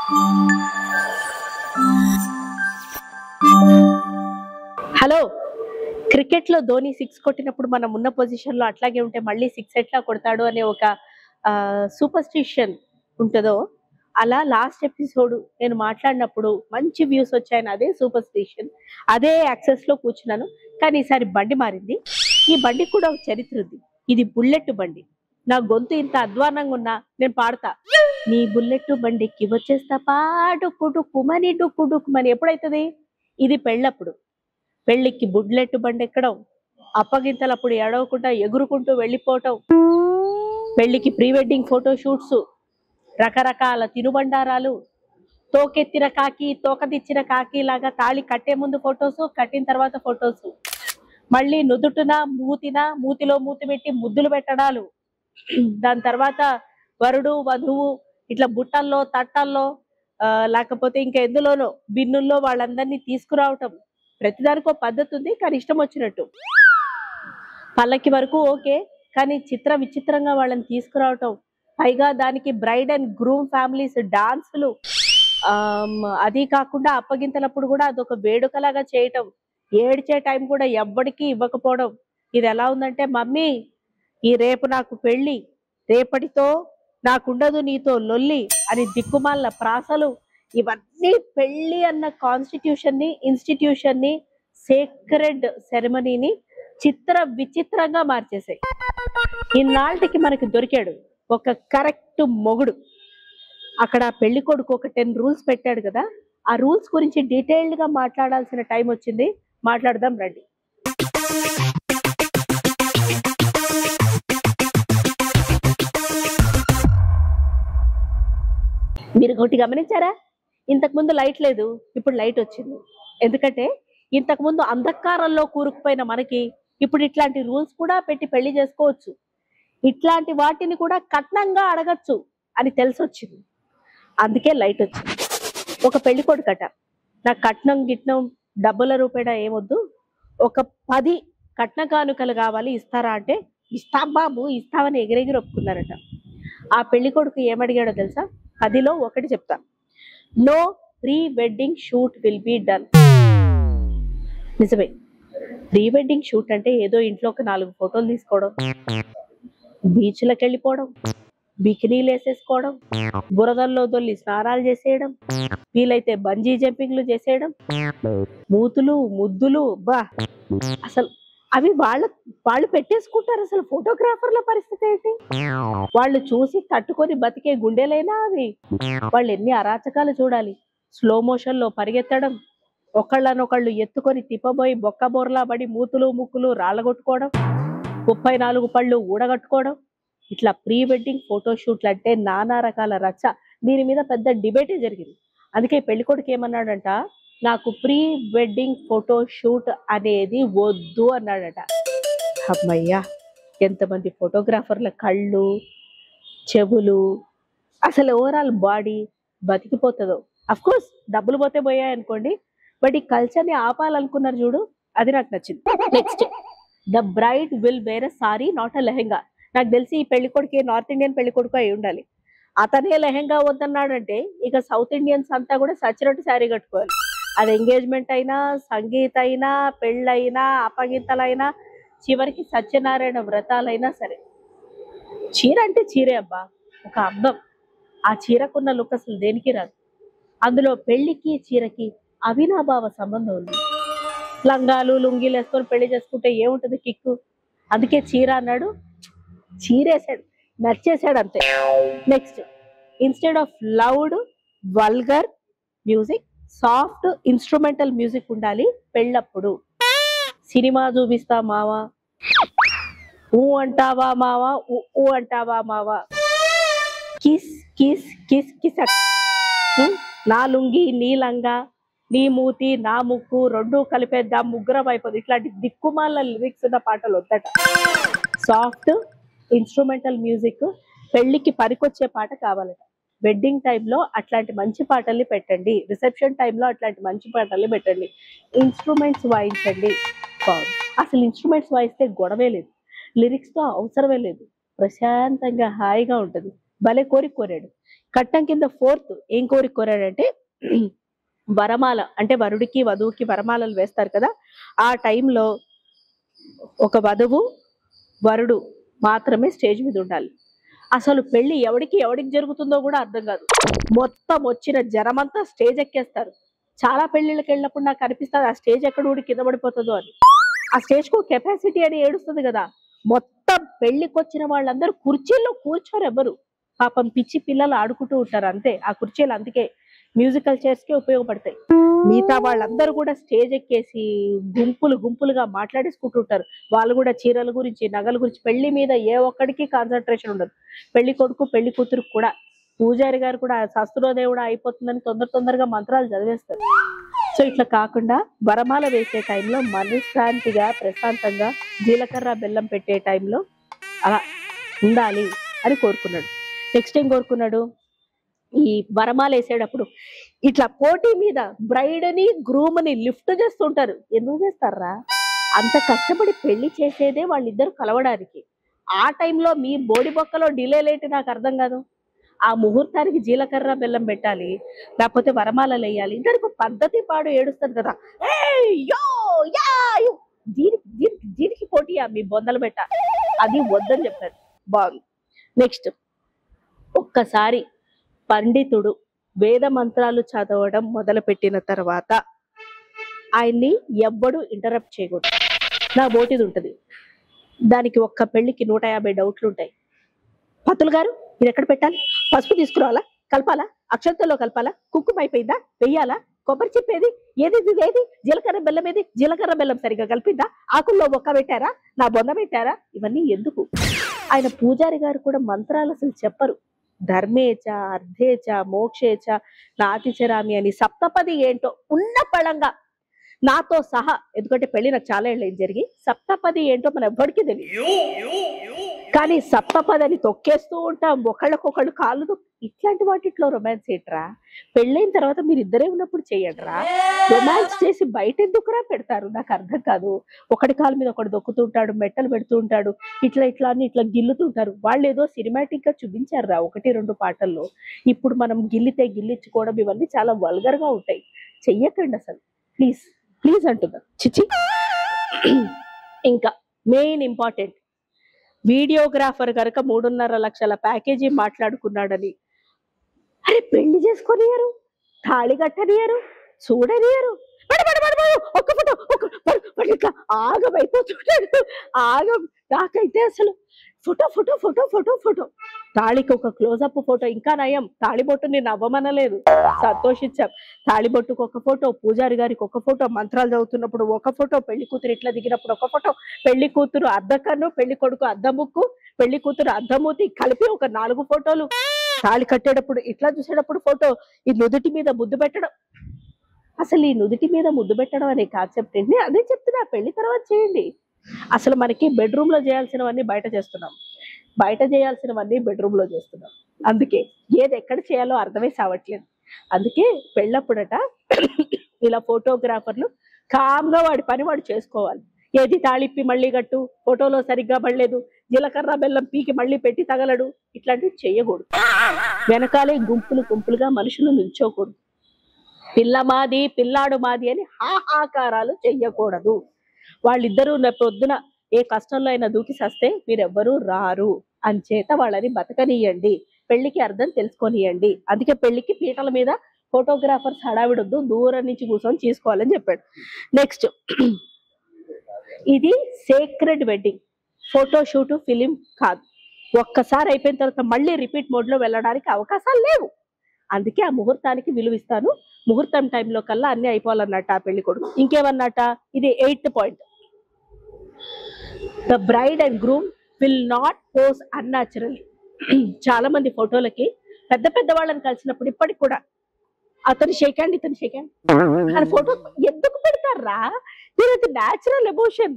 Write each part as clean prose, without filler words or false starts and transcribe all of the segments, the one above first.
Hello, cricket లో ధోని 6 కొట్టినప్పుడు మనం ఉన్న పొజిషన్ లో అట్లాగే ఉంటే మళ్ళీ 6 ఎట్లా కొడతాడు అనే ఒక సూపర్స్టిషన్ ఉంటుందో, అలా లాస్ట్ ఎపిసోడ్ నేను మాట్లాడినప్పుడు మంచి వ్యూస్ వచ్చాయని అదే సూపర్స్టిషన్, అదే యాక్సెస్ లో కూర్చున్నాను. కానీ ఈసారి బండి మారింది. ఈ బండికి కూడా ఒక చరిత్ర ఉంది. ఇది బుల్లెట్ బండి. నా గొంతు ఇంత అధ్వానంగా ఉన్నా నేను పాడతా. నీ బుల్లెట్ బండికి వచ్చేస్తా పాడుకుడు కుమని డుక్కు డుక్కుమని. ఎప్పుడైతుంది ఇది? పెళ్ళప్పుడు. పెళ్లికి బుల్లెట్ బండి ఎక్కడం, అప్పగింతలప్పుడు ఎడవకుండా ఎగురుకుంటూ వెళ్ళిపోవటం, పెళ్లికి ప్రీ వెడ్డింగ్ ఫోటో షూట్స్, రకరకాల తినుబండారాలు, తోకెత్తిన కాకి తోకదిచ్చిన కాకి లాగా తాళి కట్టే ముందు ఫొటోస్, కట్టిన తర్వాత ఫొటోస్, మళ్ళీ నుదుటున మూతిలో మూతి పెట్టి ముద్దులు పెట్టడాలు, దాని తర్వాత వరుడు వధువు ఇట్లా బుట్టల్లో తట్టల్లో లేకపోతే ఇంకా ఎందులోనో బిన్నుల్లో వాళ్ళందరినీ తీసుకురావటం. ప్రతిదానికో పద్ధతి ఉంది, కానీ ఇష్టం వచ్చినట్టు. పల్లకి వరకు ఓకే, కానీ విచిత్రంగా వాళ్ళని తీసుకురావటం. పైగా దానికి బ్రైడ్ అండ్ గ్రూమ్ ఫ్యామిలీస్ డాన్సులు, అది కాకుండా అప్పగింతలప్పుడు కూడా అదొక వేడుకలాగా చేయటం. ఏడ్చే టైం కూడా ఎవ్వడికి ఇవ్వకపోవడం. ఇది ఎలా ఉందంటే, మమ్మీ ఈ రేపు నాకు పెళ్లి, రేపటితో నాకుండదు నీతో లొల్లి అని దిక్కుమాల ప్రాసలు. ఇవన్నీ పెళ్లి అన్న ఇన్స్టిట్యూషన్ ని సేక్రెడ్ సెరమనీని విచిత్రంగా మార్చేసాయి. ఇన్నాళ్ళకి మనకి దొరికాడు ఒక కరెక్ట్ మొగుడు. అక్కడ పెళ్లి కొడుకు ఒక 10 రూల్స్ పెట్టాడు కదా, ఆ రూల్స్ గురించి డీటెయిల్డ్ గా మాట్లాడాల్సిన టైం వచ్చింది. మాట్లాడదాం రండి. మీరు ఒకటి గమనించారా? ఇంతకుముందు లైట్ లేదు, ఇప్పుడు లైట్ వచ్చింది. ఎందుకంటే ఇంతకుముందు అంధకారంలో కూరుకుపోయిన మనకి ఇప్పుడు ఇట్లాంటి రూల్స్ కూడా పెట్టి పెళ్లి చేసుకోవచ్చు, ఇట్లాంటి వాటిని కూడా కట్నంగా అడగచ్చు అని తెలిసొచ్చింది. అందుకే లైట్ వచ్చింది. ఒక పెళ్లి కొడుకట, నాకు కట్నం గిట్నం డబ్బుల రూపాయన ఏమొద్దు, ఒక 10 కట్న కానుకలు కావాలి, ఇస్తారా అంటే ఇస్తాం బాబు ఇస్తామని ఎగిరెగిరి ఒప్పుకున్నారట. ఆ పెళ్లి కొడుకు ఏమడిగాడో తెలుసా? 10లో 1 చెప్తా. No pre wedding shoot will be done. నిజమే, ప్రీ వెడ్డింగ్ షూట్ అంటే ఏదో ఇంట్లో ఒక 4 ఫోటోలు తీసుకోవడం, బీచ్లకు వెళ్ళిపోవడం, బికినీలు వేసేసుకోవడం, బురదల్లో దొల్లి స్నానాలు చేసేయడం, వీలైతే బంజీ జంపింగ్లు చేసేయడం, మూతులు ముద్దులు. బా, అసలు అవి వాళ్ళు పెట్టేసుకుంటారు. అసలు ఫోటోగ్రాఫర్ల పరిస్థితి ఏంటి? వాళ్ళు చూసి తట్టుకొని బతికే గుండెలైనా అవి. వాళ్ళు ఎన్ని అరాచకాలు చూడాలి. స్లో మోషన్ లో పరిగెత్తడం, ఒకళ్ళనొకళ్ళు ఎత్తుకొని తిప్పబోయి బొక్కబోర్లా పడి మూతులు ముక్కులు రాళ్ళగొట్టుకోవడం, 34 పళ్ళు ఊడగట్టుకోవడం. ఇట్లా ప్రీ వెడ్డింగ్ ఫోటో షూట్లు అంటే నానా రకాల రచ్చ. దీని మీద పెద్ద డిబేటే జరిగింది. అందుకే పెళ్లి కొడుకు ఏమన్నాడంట, నాకు ప్రీ వెడ్డింగ్ ఫోటో షూట్ అనేది వద్దు అన్నాడట. అమ్మయ్యా, ఎంతమంది ఫోటోగ్రాఫర్ల కళ్ళు చెవులు అసలు ఓవరాల్ బాడీ బతికిపోతుందో. అఫ్ కోర్స్ డబ్బులు పోతే పోయాయి అనుకోండి, బట్ ఈ కల్చర్ని ఆపాలనుకున్నారు చూడు, అది నాకు నచ్చింది. Next, the bride will wear a sari not a lehenga. నాకు తెలిసి ఈ పెళ్లి కొడుకు నార్త్ ఇండియన్ పెళ్లి కొడుకు అయి ఉండాలి. అతనే లెహెంగా వద్దన్నాడంటే ఇక సౌత్ ఇండియన్స్ అంతా కూడా సచ్చినట్టు శారీ కట్టుకోవాలి. అది ఎంగేజ్మెంట్ అయినా, సంగీత్ అయినా, పెళ్ళైనా, అపగింతలైనా, చివరికి సత్యనారాయణ వ్రతాలైనా సరే చీర అంటే చీరే అబ్బా, ఒక అందం. ఆ చీరకున్న లుక్ అసలు దేనికి రాదు. అందులో పెళ్లికి చీరకి అవినాభావ సంబంధం ఉంది. లంగాలు లుంగీలు వేసుకొని పెళ్లి చేసుకుంటే ఏముంటుంది కిక్కు? అందుకే చీర అన్నాడు, చీరేసాడు, నచ్చేసాడు అంతే. Next, instead of loud vulgar music soft instrumental music ఉండాలి పెళ్ళప్పుడు. సినిమా చూపిస్తా మావా, ఊ అంటావా మావా, ఊ అంటావా మావా, కిస్ కిస్ కిస్ కిస్, నా లుంగి నీ లంగా, నీ మూతి నా ముక్కు రెండు కలిపేద్దాం ముగ్గురం అయిపోతుంది. ఇట్లాంటి దిక్కుమాల లిరిక్స్ ఉన్న పాటలు వద్దట. సాఫ్ట్ ఇన్స్ట్రుమెంటల్ మ్యూజిక్ పెళ్లికి పనికొచ్చే పాట కావాలట. వెడ్డింగ్ టైంలో అట్లాంటి మంచి పాటల్ని పెట్టండి, రిసెప్షన్ టైంలో అట్లాంటి మంచి పాటల్ని పెట్టండి, ఇన్స్ట్రుమెంట్స్ వాయించండి. అసలు ఇన్స్ట్రుమెంట్స్ వాయిస్తే గొడవే లేదు, లిరిక్స్తో అవసరమే లేదు, ప్రశాంతంగా హాయిగా ఉంటుంది. భలే కోరాడు. కట్నం కింద ఫోర్త్ ఏం కోరిక కోరాడంటే వరమాల, అంటే వరుడికి వధువుకి వరమాలలు వేస్తారు కదా, ఆ టైంలో ఒక వధువు వరుడు మాత్రమే స్టేజ్ మీద ఉండాలి. అసలు పెళ్లి ఎవడికి జరుగుతుందో కూడా అర్థం కాదు. మొత్తం వచ్చిన జనమంతా స్టేజ్ ఎక్కేస్తారు. చాలా పెళ్లిళ్ళకి వెళ్ళినప్పుడు నాకు అనిపిస్తుంది ఆ స్టేజ్ ఎక్కడ ఊడి కింద పడిపోతుందో అని. ఆ స్టేజ్ కు కెపాసిటీ అని ఏడుస్తుంది కదా. మొత్తం పెళ్లికి వచ్చిన వాళ్ళందరూ కుర్చీల్లో కూర్చోరు ఎవరు, పాపం పిచ్చి పిల్లలు ఆడుకుంటూ ఉంటారు అంతే. ఆ కుర్చీలు అందుకే మ్యూజికల్ చైర్స్ కే ఉపయోగపడతాయి. మిగతా వాళ్ళందరూ కూడా స్టేజ్ ఎక్కేసి గుంపులుగా మాట్లాడేసుకుంటుంటారు. వాళ్ళు కూడా చీరల గురించి, నగల గురించి. పెళ్లి మీద ఏ ఒక్కడికి కాన్సన్ట్రేషన్ ఉండదు. పెళ్లి కొడుకు పెళ్లి కూతురు కూడా. పూజారి గారు కూడా శాస్త్రోదేవుడా అయిపోతుందని తొందరగా మంత్రాలు చదివేస్తారు. సో ఇట్లా కాకుండా వరమాల వేసే టైంలో మనశ్శాంతిగా ప్రశాంతంగా జీలకర్ర బెల్లం పెట్టే టైంలో అలా ఉండాలి అని కోరుకున్నాడు. నెక్స్ట్ ఏం కోరుకున్నాడు, ఈ వరమాల వేసేటప్పుడు ఇట్లా పోటీ మీద బ్రైడ్ ని గ్రూమ్ ని లిఫ్ట్ చేస్తుంటారు. ఎందుకు చేస్తారా? అంత కష్టపడి పెళ్లి చేసేదే వాళ్ళిద్దరు కలవడానికి. ఆ టైంలో మీ బోడి బొక్కలో డిలే లేటి నాకు అర్థం కాదు. ఆ ముహూర్తానికి జీలకర్ర బెల్లం పెట్టాలి, లేకపోతే వరమాలలు వేయాలి. దానికి ఒక పద్ధతి పాడు ఏడుస్తుంది కదా, దీనికి పోటీయా మీ బొందలు పెట్ట, అది వద్దని చెప్పారు. బాగుంది. నెక్స్ట్, ఒక్కసారి పండితుడు వేద మంత్రాలు చదవడం మొదలు పెట్టిన తర్వాత ఆయన్ని ఎవ్వడు ఇంటరప్ట్ చేయకూడదు. నా బోటిది ఉంటుంది, దానికి ఒక్క పెళ్లికి 150 డౌట్లు ఉంటాయి. పతులు గారు ఇది ఎక్కడ పెట్టాలి, పసుపు తీసుకురావాలా, కలపాలా, అక్షంతలో కలపాలా, కుంకుమ అయిపోయిందా, వెయ్యాలా, కొబ్బరి చెప్పేది ఏది, జీలకర్ర బెల్లం ఏది, జీలకర్ర బెల్లం సరిగా కలిపిందా, ఆకుల్లో ఒక్క పెట్టారా, నా బొంద పెట్టారా, ఇవన్నీ ఎందుకు? ఆయన పూజారి గారు కూడా మంత్రాలు అసలు చెప్పరు. ధర్మేచ అర్ధేచ మోక్షేచ నాతిచరామి అని సప్తపది ఏంటో ఉన్న పళంగా నాతో సహా, ఎందుకంటే పెళ్లి నాకు చాలా ఏళ్ళు జరిగి, సప్తపది ఏంటో మన ఎవ్వడికి తెలియదు. కానీ సప్తపదని తొక్కేస్తూ ఉంటాం, ఒకళ్ళకొకళ్ళు కాళ్ళు. ఇట్లాంటి వాటిట్లో రొమాన్స్ ఏంట్రా? పెళ్ళైన తర్వాత మీరు ఇద్దరే ఉన్నప్పుడు చెయ్యండిరా. రొమాన్స్ చేసి బయట ఎందుకురా పెడతారు? నాకు అర్థం కాదు. ఒకటి కాలు మీద ఒకటి దొక్కుతూ ఉంటాడు, మెట్టలు పెడుతూ ఉంటాడు, ఇట్లా అని ఇట్లా గిల్లుతుంటారు. వాళ్ళు ఏదో సినిమాటిక్ గా చూపించారు రా 1-2 పాటల్లో. ఇప్పుడు మనం గిల్లించుకోవడం ఇవన్నీ చాలా వల్గర్ గా ఉంటాయి. చెయ్యకండి అసలు, ప్లీజ్ అంటున్నా, చిచి. ఇంకా మెయిన్ ఇంపార్టెంట్, వీడియోగ్రాఫర్ కనుక 3.5 లక్షల ప్యాకేజీ మాట్లాడుకున్నాడని, అరే పెళ్లి చేసుకొనియరు, తాళి కట్టనియరు, చూడనియరు, ఒక్క ఫోటో ఇట్లా ఆగమైపోతుంటాడు. నాకైతే అసలు ఫోటో, తాళికి ఒక క్లోజప్ ఫోటో. ఇంకా నయం, తాళిబొట్టుని నవ్వమనలేదు, సంతోషించాం. తాళిబొట్టుకు ఒక ఫోటో, పూజారి గారికి ఒక ఫోటో, మంత్రాలు చదువుతున్నప్పుడు ఒక ఫోటో, పెళ్లి కూతురు ఇట్లా దిగినప్పుడు ఒక ఫోటో, పెళ్లి కూతురు అద్దకన్ను, పెళ్లి కొడుకు అద్దముక్కు, పెళ్లి కూతురు అద్దమూతి కలిపి ఒక 4 ఫోటోలు, తాళి కట్టేటప్పుడు ఇట్లా చూసేటప్పుడు ఫోటో, ఈ నుదుటి మీద ముద్దు పెట్టడం. అసలు ఈ నుదుటి మీద ముద్దు పెట్టడం అనే కాన్సెప్ట్ ఏంటి? అదే చెప్తున్నా, పెళ్లి తర్వాత చేయండి. అసలు మనకి బెడ్రూమ్ లో చేయాల్సినవన్నీ బయట చేస్తున్నాం, బయట చేయాల్సినవన్నీ బెడ్రూమ్ లో చేస్తున్నాం. అందుకే ఏది ఎక్కడ చేయాలో అర్థమే సావట్లేదు. అందుకే పెళ్ళప్పుడట ఇలా ఫోటోగ్రాఫర్లు కామ్గా వాడి పని వాడు చేసుకోవాలి. ఏది తాళిప్పి మళ్ళీ కట్టు, ఫోటోలో సరిగ్గా పడలేదు, జీలకర్ర బెల్లం పీకి మళ్ళీ పెట్టి తగలడు, ఇట్లాంటివి చెయ్యకూడదు. వెనకాలే గుంపులుగా మనుషులు నిల్చోకూడదు. పిల్ల మాది పిల్లాడు మాది అని హాహాకారాలు చెయ్యకూడదు. వాళ్ళిద్దరూ పొద్దున ఏ కష్టంలో అయినా దూకి సస్తే మీరెవ్వరూ రారు. అంచేత వాళ్ళని బతకనియండి, పెళ్లికి అర్థం తెలుసుకొనియండి. అందుకే పెళ్లికి పీటల మీద ఫోటోగ్రాఫర్స్ హడావిడొద్దు, దూరం నుంచి కూర్చొని చేసుకోవాలని చెప్పాడు. నెక్స్ట్, ఇది సేక్రెడ్ వెడ్డింగ్, ఫోటోషూట్ ఫిలిం కాదు. ఒక్కసారి అయిపోయిన తర్వాత మళ్ళీ రిపీట్ మోడ్ లో వెళ్ళడానికి అవకాశాలు లేవు. అందుకే ఆ ముహూర్తానికి విలువిస్తాను. ముహూర్తం టైంలో కల్లా అన్ని అయిపోవాలన్నట్ట ఆ పెళ్లి కొడుకు. ఇంకేమన్నట్ట, ఇది 8th point, the bride and groom will not pose unnaturally. చాలా మంది ఫోటోలకి పెద్ద వాళ్ళని కలిసినప్పుడు ఇప్పటికి కూడా అతను షేక్ హ్యాండ్, ఇతను షేక్ హ్యాండ్ అని ఫోటో ఎందుకు పెడతారా? దీనికి న్యాచురల్ ఎమోషన్.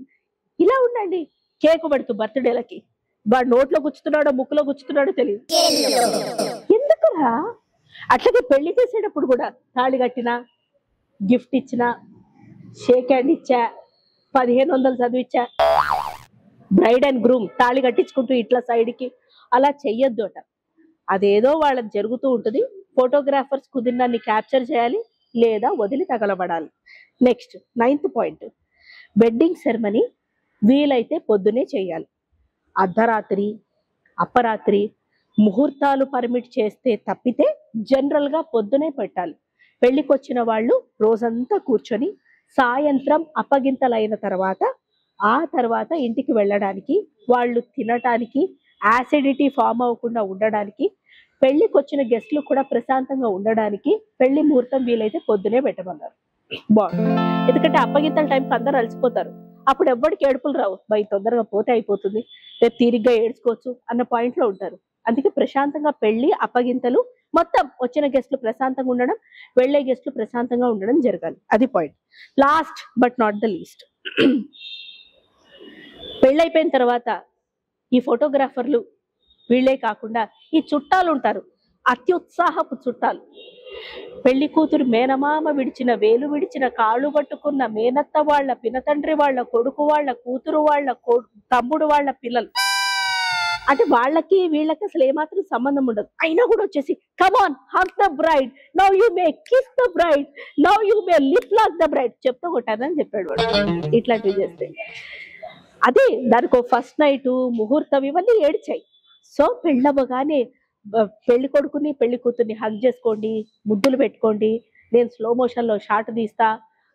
ఇలా ఉండండి. కేక్ పెడుతూ బర్త్డేలకి వాడు నోట్లో గుచ్చుతున్నాడో ముక్కులో గుచ్చుతున్నాడో తెలియదు ఎందుకురా? అట్లాగే పెళ్లి చేసేటప్పుడు కూడా తాళి కట్టినా, గిఫ్ట్ ఇచ్చినా, షేక్ హ్యాండ్ ఇచ్చా, 1500 చదివిచ్చా, బ్రైడ్ అండ్ గ్రూమ్ తాళి కట్టించుకుంటూ ఇట్లా సైడ్కి అలా చెయ్యొద్దు అట. అదేదో వాళ్ళకి జరుగుతూ ఉంటుంది. ఫోటోగ్రాఫర్స్ కుదిరినన్ని క్యాప్చర్ చేయాలి లేదా వదిలి తగలబడాలి. Next 9th point, wedding ceremony వీలైతే పొద్దునే చేయాలి. అర్ధరాత్రి, అపరాత్రి ముహూర్తాలు పర్మిట్ చేస్తే తప్పితే జనరల్గా పొద్దునే పెట్టాలి. పెళ్లికి వచ్చిన వాళ్ళు రోజంతా కూర్చొని సాయంత్రం అప్పగింతలైన తర్వాత ఆ తర్వాత ఇంటికి వెళ్ళడానికి, వాళ్ళు తినటానికి, యాసిడిటీ ఫామ్ అవ్వకుండా ఉండడానికి, పెళ్లికి వచ్చిన గెస్ట్లు కూడా ప్రశాంతంగా ఉండడానికి పెళ్లి ముహూర్తం వీలైతే పొద్దునే పెట్టమన్నారు. బాగుంది. ఎందుకంటే అప్పగింతల టైంకి అందరూ అలసిపోతారు. అప్పుడు ఎవ్వడికి ఏడుపులు రావు, బయట తొందరగా పోతే అయిపోతుంది, రేపు తీరిగ్గా ఏడ్చుకోవచ్చు అన్న పాయింట్లో ఉంటారు. అందుకే ప్రశాంతంగా పెళ్లి, అప్పగింతలు, మొత్తం వచ్చిన గెస్ట్లు ప్రశాంతంగా ఉండడం, వెళ్లే గెస్ట్లు ప్రశాంతంగా ఉండడం జరగాలి. అది point. Last but not the least, పెళ్ళైపోయిన తర్వాత ఈ ఫోటోగ్రాఫర్లు వీళ్ళే కాకుండా ఈ చుట్టాలు ఉంటారు, అత్యుత్సాహపు చుట్టాలు. పెళ్లి కూతురు మేనమామ విడిచిన వేలు విడిచిన కాళ్ళు పట్టుకున్న మేనత్త వాళ్ళ పినతండ్రి వాళ్ళ కొడుకు వాళ్ళ కూతురు వాళ్ళ తమ్ముడు వాళ్ళ పిల్లలు, అంటే వాళ్ళకి వీళ్ళకి అసలు ఏమాత్రం సంబంధం ఉండదు. అయినా కూడా వచ్చేసి come on hug the bride, now you may kiss the bride, now you may lip lock the bride చెప్తూ కొట్టానని చెప్పాడు వాడు. ఇట్లాంటివి చేస్తే అదే దానికి ఫస్ట్ నైట్ ముహూర్తం ఇవన్నీ ఏడ్చాయి. సో పెళ్ళవగానే పెళ్లి కొడుకుని పెళ్లి కూతుర్ని హగ్ చేసుకోండి, ముద్దులు పెట్టుకోండి, నేను స్లో మోషన్లో షాట్ తీస్తా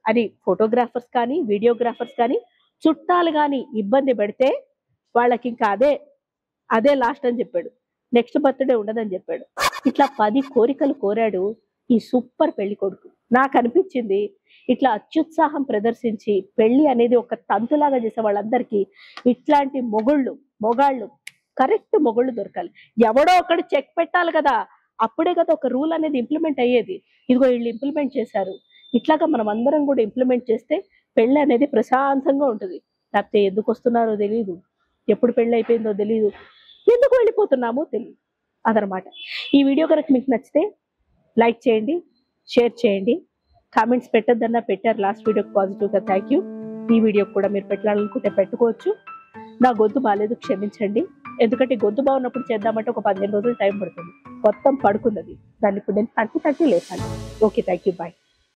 అని ఫోటోగ్రాఫర్స్ కానీ వీడియోగ్రాఫర్స్ కానీ చుట్టాలు కానీ ఇబ్బంది పెడితే వాళ్ళకి ఇంకా అదే లాస్ట్ అని చెప్పాడు. నెక్స్ట్ బర్త్డే ఉండదని చెప్పాడు. ఇట్లా 10 కోరికలు కోరాడు ఈ సూపర్ పెళ్లి కొడుకు. నాకు అనిపించింది ఇట్లా అత్యుత్సాహం ప్రదర్శించి పెళ్లి అనేది ఒక తంతులాగా చేసే వాళ్ళందరికీ ఇట్లాంటి మొగాళ్ళు కరెక్ట్ మొగుళ్ళు దొరకాలి. ఎవడో ఒకడు చెక్ పెట్టాలి కదా, అప్పుడే కదా ఒక రూల్ అనేది ఇంప్లిమెంట్ అయ్యేది. ఇదిగో వీళ్ళు ఇంప్లిమెంట్ చేశారు, ఇట్లాగా మనం అందరం కూడా ఇంప్లిమెంట్ చేస్తే పెళ్లి అనేది ప్రశాంతంగా ఉంటుంది. లేకపోతే ఎందుకు వస్తున్నారో తెలియదు, ఎప్పుడు పెళ్లి అయిపోయిందో తెలియదు, ఎందుకు వెళ్ళిపోతున్నామో తెలియదు. అదనమాట. ఈ వీడియో కనుక మీకు నచ్చితే లైక్ చేయండి, షేర్ చేయండి, కామెంట్స్ పెట్టద్దన్నా పెట్టారు లాస్ట్ వీడియోకి పాజిటివ్గా, థ్యాంక్ యూ. ఈ వీడియోకి కూడా మీరు పెట్టాలనుకుంటే పెట్టుకోవచ్చు. నా గొంతు బాగాలేదు, క్షమించండి. ఎందుకంటే గొంతు బాగున్నప్పుడు చేద్దామంటే ఒక 15 రోజులు టైం పడుతుంది, మొత్తం పడుకున్నది. దాన్ని ఇప్పుడు నేను తట్టి లేసాను. Okay, thank you, bye.